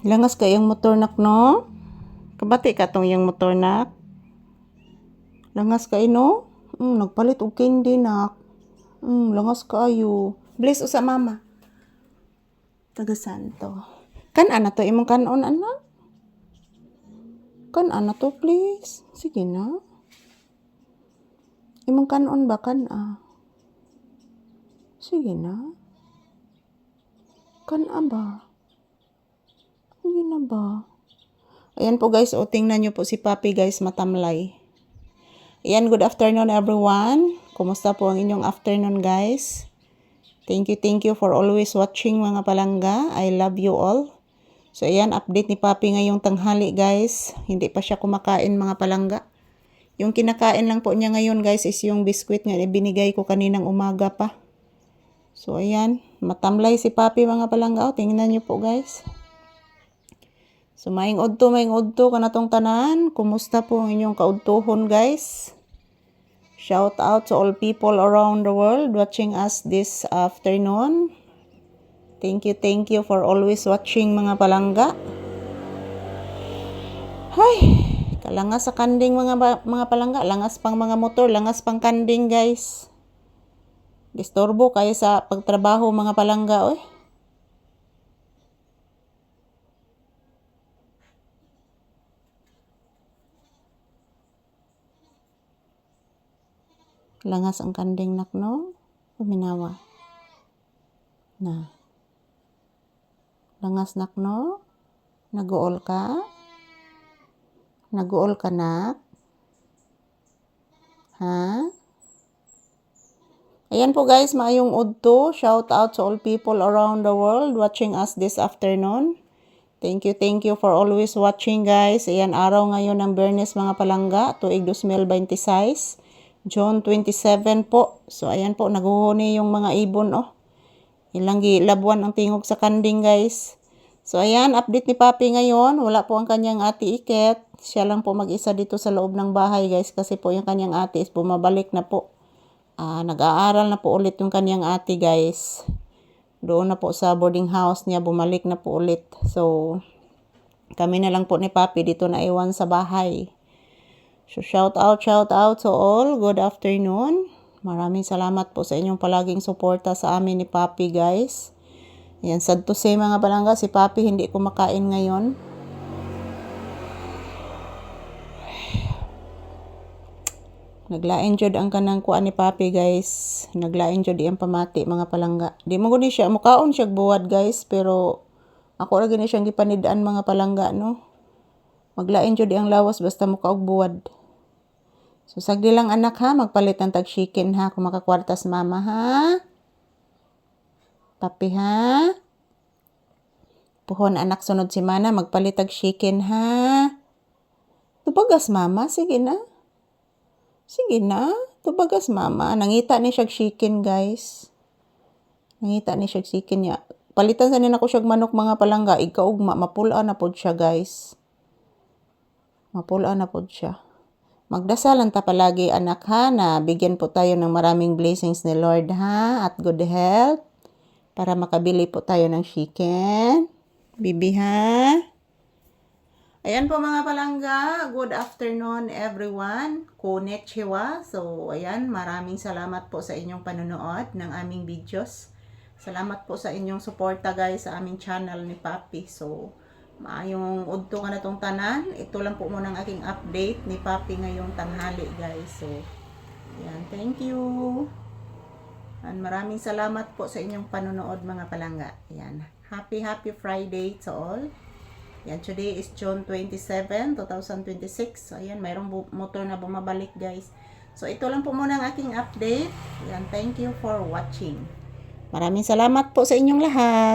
Langas ka yung motor nak no? Kabati ka tong yung motor nak? Langas ka no? Nagpalit og candy nak. Langas ka ayo. Bless usa mama. Taga Santo. Kan-ana to imong kanon anak? Kan-ana to please. Sige na. Imong kanon ba kan-a? Sige na. Kan-a ba? Sige na ba? Ayan po guys, o tingnan nyo po si Papi guys, matamlay. Ayan, good afternoon everyone. Kumusta po ang inyong afternoon guys? Thank you for always watching mga palangga. I love you all. So ayan, update ni Papi ngayong tanghali guys. Hindi pa siya kumakain mga palangga. Yung kinakain lang po niya ngayon guys is yung biskwit nga binigay ko kaninang umaga pa. So ayan, matamlay si Papi mga palangga. O, tingnan nyo po guys. So maing udto kanatong tanan. Kumusta po ang inyong kaudtohon guys? Shout out to all people around the world watching us this afternoon. Thank you for always watching mga palangga. Hay, kalangas sa kanding mga palangga, langas pang mga motor, langas pang kanding guys. Disturbo kayo sa pagtrabaho mga palangga oy. Langas ang kanding nak no? Uminawa. Na. Langas nak no? Naguol ka? Naguol ka nak? Ha? Ayan po guys, maayong udto. Shout out to all people around the world watching us this afternoon. Thank you for always watching guys. Ayan, araw ngayon ng Biyernes mga palangga, tuig 2026. June 27 po. So, ayan po, naguhuni yung mga ibon, oh. Ilang labuan ang tingog sa kanding, guys. So, ayan, update ni Papi ngayon. Wala po ang kanyang ate Iket. Siya lang po mag-isa dito sa loob ng bahay, guys. Kasi po yung kanyang ate is bumabalik na po. Nag-aaral na po ulit yung kanyang ate, guys. Doon na po sa boarding house niya, bumalik na po ulit. So, kami na lang po ni Papi dito na iwan sa bahay. So, shout out to all. Good afternoon. Maraming salamat po sa inyong palaging suporta sa amin ni Papi, guys. Ayan, sad to say mga palangga, si Papi hindi kumakain ngayon. Naglain jud ang kanang kuan ni Papi, guys. Naglain jud iyang pamati mga palangga. Di mo guni siya mukaon siya buwad, guys, pero ako ra gini siyang gipanidaan mga palangga, no. Maglain jud ang lawas basta mukaog buwad. So, sagdi lang anak ha, magpalit ng tag-chicken ha, kung makakwartas mama ha. Papi ha. Puhon anak sunod si Mana, magpalit tag-chicken ha. Tubagas mama, sige na. Sige na, tubagas mama. Nangita ni siya chicken guys. Nangita ni siya chicken niya. Palitan sa nina ko siya manok mga palangga, ikaugma, mapula na pod siya guys. Mapula na pod siya. Magdasalan ta palagi anak ha, na bigyan po tayo ng maraming blessings ni Lord ha, at good health para makabili po tayo ng chicken. Bibi ha. Ayan po mga palangga, good afternoon everyone. Konnichiwa. So ayan, maraming salamat po sa inyong panonood ng aming videos. Salamat po sa inyong suporta guys sa aming channel ni Papi. So maayong udto ka na tong tanan. Ito lang po muna ang aking update ni Papi ngayong tanghali guys. So, yan. Thank you. And maraming salamat po sa inyong panonood mga palangga. Yan. Happy Friday to all. Yan. Today is June 27, 2026. So, ayan. Mayroong motor na bumabalik guys. So, ito lang po muna ang aking update. Yan. Thank you for watching. Maraming salamat po sa inyong lahat.